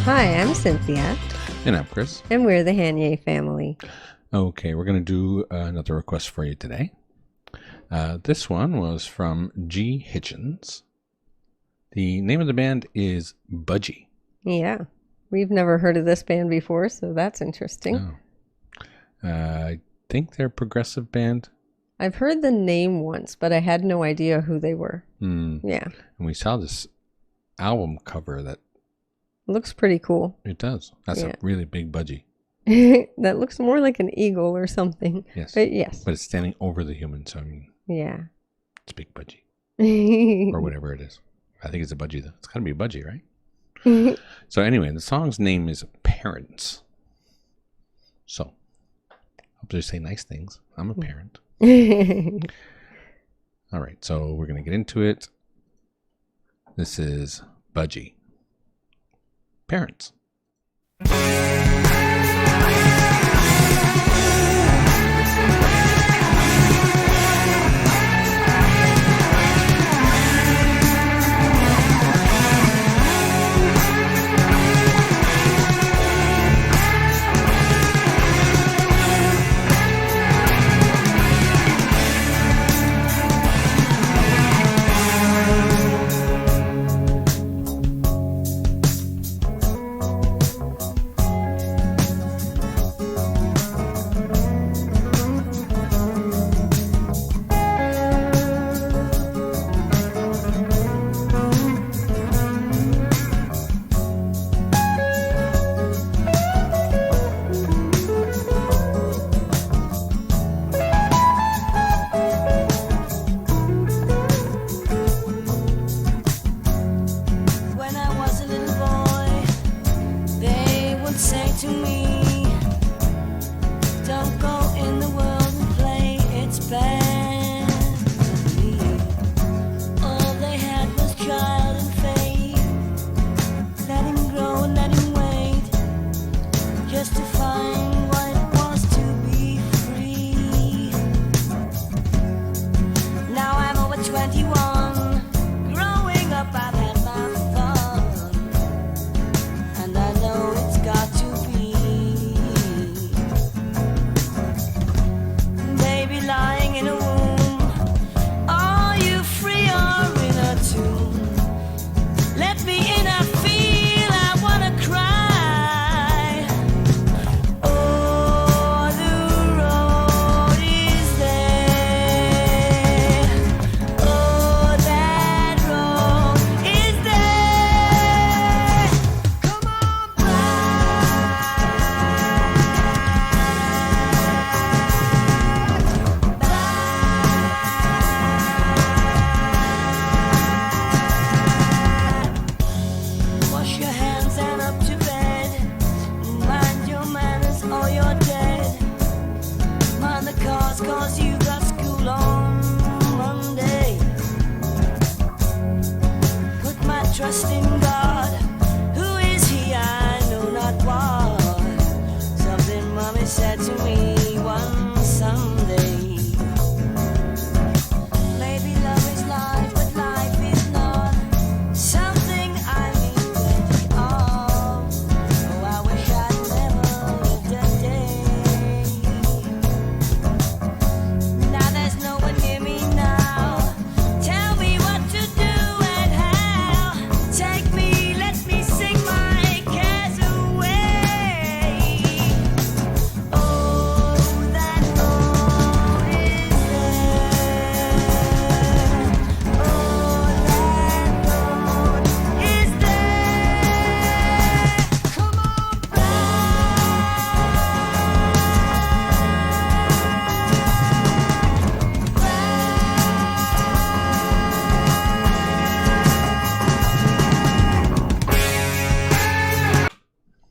Hi, I'm Cynthia. And I'm Chris. And we're the Hanye family. Okay, we're going to do another request for you today. This one was from G. Hitchens. The name of the band is Budgie. Yeah. We've never heard of this band before, so that's interesting. Oh. I think they're a progressive band. I've heard the name once, but I had no idea who they were. Yeah. And we saw this album cover that... Looks pretty cool. It does. That's a really big budgie. That looks more like an eagle or something. Yes. But yes. But it's standing over the human, so I mean... Yeah. It's a big budgie. Or whatever it is. I think it's a budgie, though. It's got to be a budgie, right? So anyway, the song's name is Parents. So, hope they say nice things. I'm a parent. All right, so we're going to get into it. This is Budgie. Parents.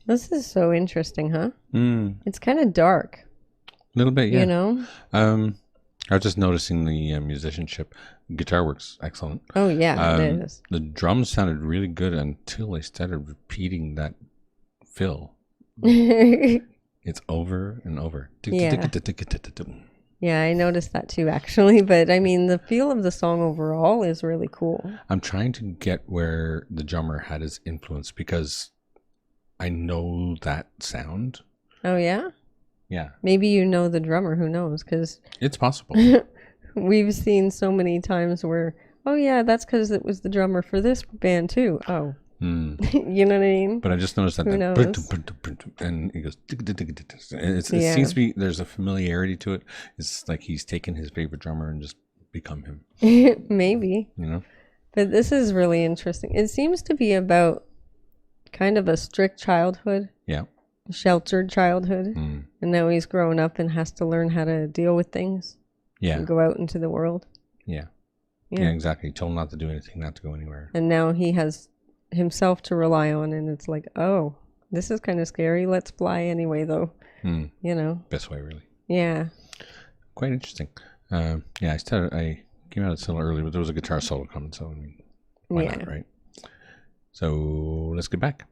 This is so interesting, huh? It's kind of dark. A little bit, yeah. You know? I was just noticing the musicianship. Guitar works excellent. Oh, yeah, it is. The drums sounded really good until they started repeating that fill. It's over and over. Yeah. Yeah, I noticed that too, actually. But I mean, the feel of the song overall is really cool. I'm trying to get where the drummer had his influence because I know that sound. Oh, yeah? Yeah. Maybe you know the drummer. Who knows? Because it's possible. We've seen so many times where, oh, yeah, that's because it was the drummer for this band, too. Oh. You know what I mean? But I just noticed that. Who knows? And he goes, it seems to be, there's a familiarity to it. It's like he's taken his favorite drummer and just become him. Maybe. You know? But this is really interesting. It seems to be about kind of a strict childhood. Yeah. Sheltered childhood. And now he's grown up and has to learn how to deal with things. Yeah. And go out into the world. Yeah. Yeah, exactly. He told him not to do anything, not to go anywhere. And now he has himself to rely on, and it's like, oh, this is kind of scary. Let's fly anyway, though. You know. Best way, really. Yeah. Quite interesting. Yeah, I came out a little early, but there was a guitar solo coming, so I mean, why not, right? So let's get back.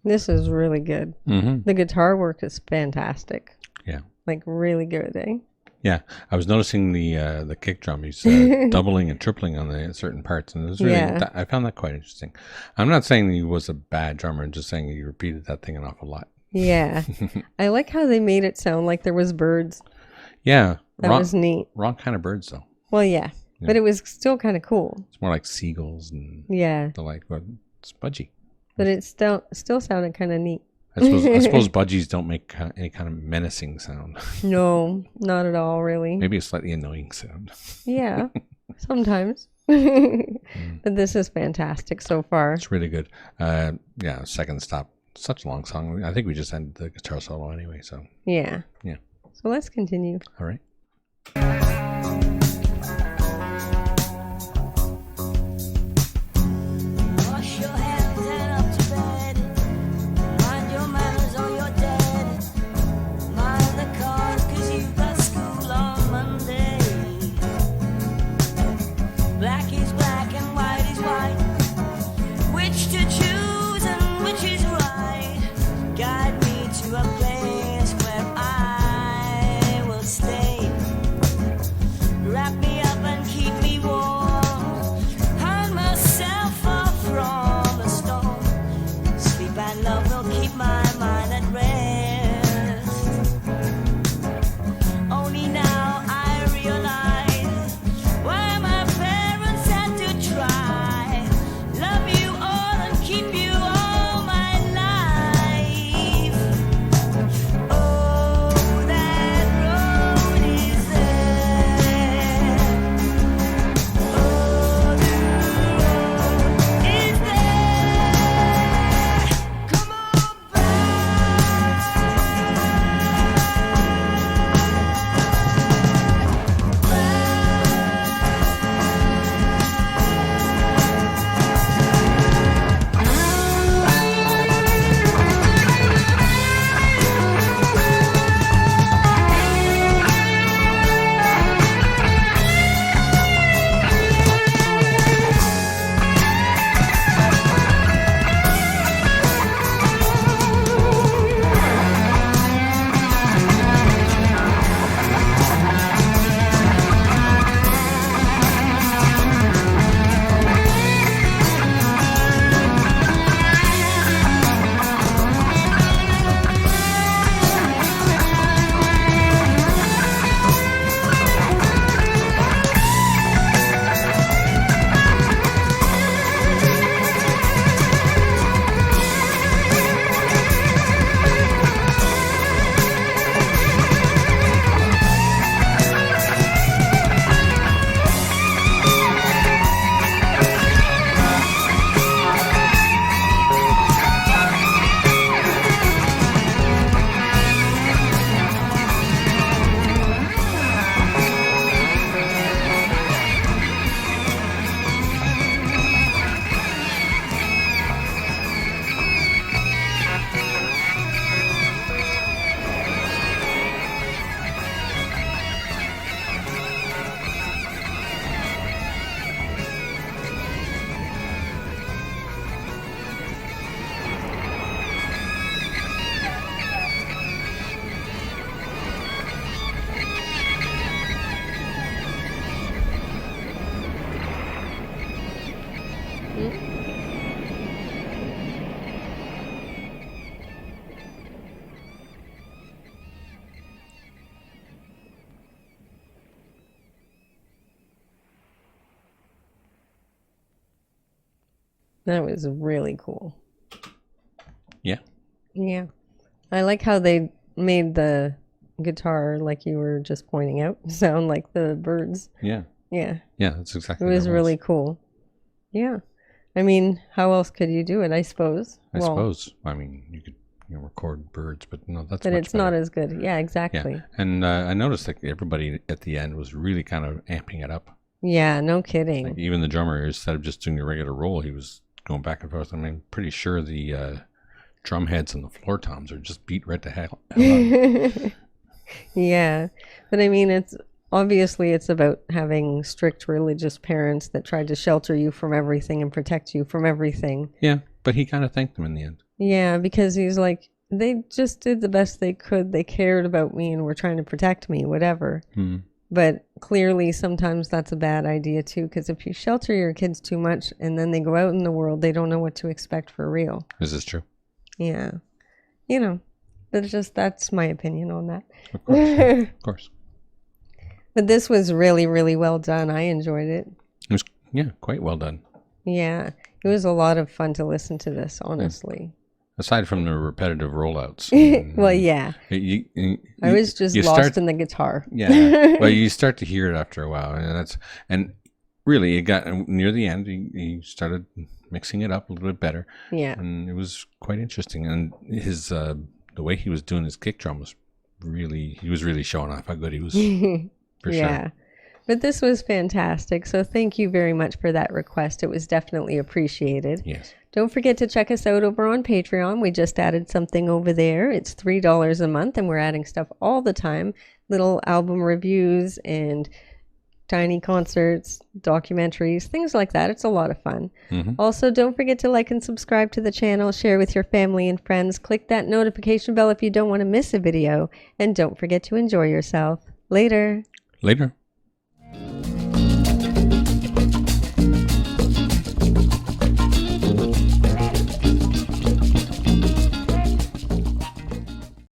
This is really good. The guitar work is fantastic. Yeah. Like really good, eh? Yeah, I was noticing the kick drum. He's doubling and tripling on the certain parts, and it was really. I found that quite interesting. I'm not saying that he was a bad drummer. I'm just saying he repeated that thing an awful lot. Yeah, I like how they made it sound like there was birds. Yeah, that was neat. Wrong kind of birds though. Well, yeah. But it was still kind of cool. It's more like seagulls and the like. But it's Budgie. But it still sounded kind of neat. I suppose budgies don't make any kind of menacing sound. No, not at all, really. Maybe a slightly annoying sound. Yeah, sometimes. But this is fantastic so far. It's really good. Second stop. Such a long song. I think we just ended the guitar solo anyway. So yeah. So let's continue. All right. That was really cool. Yeah. Yeah. I like how they made the guitar, like you were just pointing out, sound like the birds. Yeah. Yeah. Yeah, that's exactly it was really cool. Yeah. I mean, how else could you do it, I suppose? I suppose. I mean, you could record birds, but no, that's But much it's better. not as good. Yeah, exactly. Yeah. And I noticed that everybody at the end was really kind of amping it up. Yeah, no kidding. Like even the drummer, instead of just doing a regular roll, he was going back and forth. I mean, pretty sure the drum heads and the floor toms are just beat right to hell. Yeah. But I mean, it's about having strict religious parents that tried to shelter you from everything and protect you from everything. Yeah, but he kind of thanked them in the end. Yeah, because he's like, they just did the best they could. They cared about me and were trying to protect me, whatever. But clearly sometimes that's a bad idea too, because if you shelter your kids too much and then they go out in the world, they don't know what to expect for real. Is this true? Yeah. That's my opinion on that. Of course. Of course. But this was really, really well done. I enjoyed it. It was, yeah, quite well done. Yeah. It was a lot of fun to listen to this, honestly. Aside from the repetitive rollouts. Well, yeah. I was just lost in the guitar. Yeah. Well, you start to hear it after a while. And really, it got near the end, he started mixing it up a little bit better. Yeah. And it was quite interesting. And his the way he was doing his kick drum was he was really showing off how good he was. For sure. But this was fantastic. So thank you very much for that request. It was definitely appreciated. Yes. Don't forget to check us out over on Patreon. We just added something over there. It's $3 a month, and we're adding stuff all the time. Little album reviews and tiny concerts, documentaries, things like that. It's a lot of fun. Mm-hmm. Also, don't forget to like and subscribe to the channel, share with your family and friends, click that notification bell if you don't want to miss a video, and don't forget to enjoy yourself. Later. Later.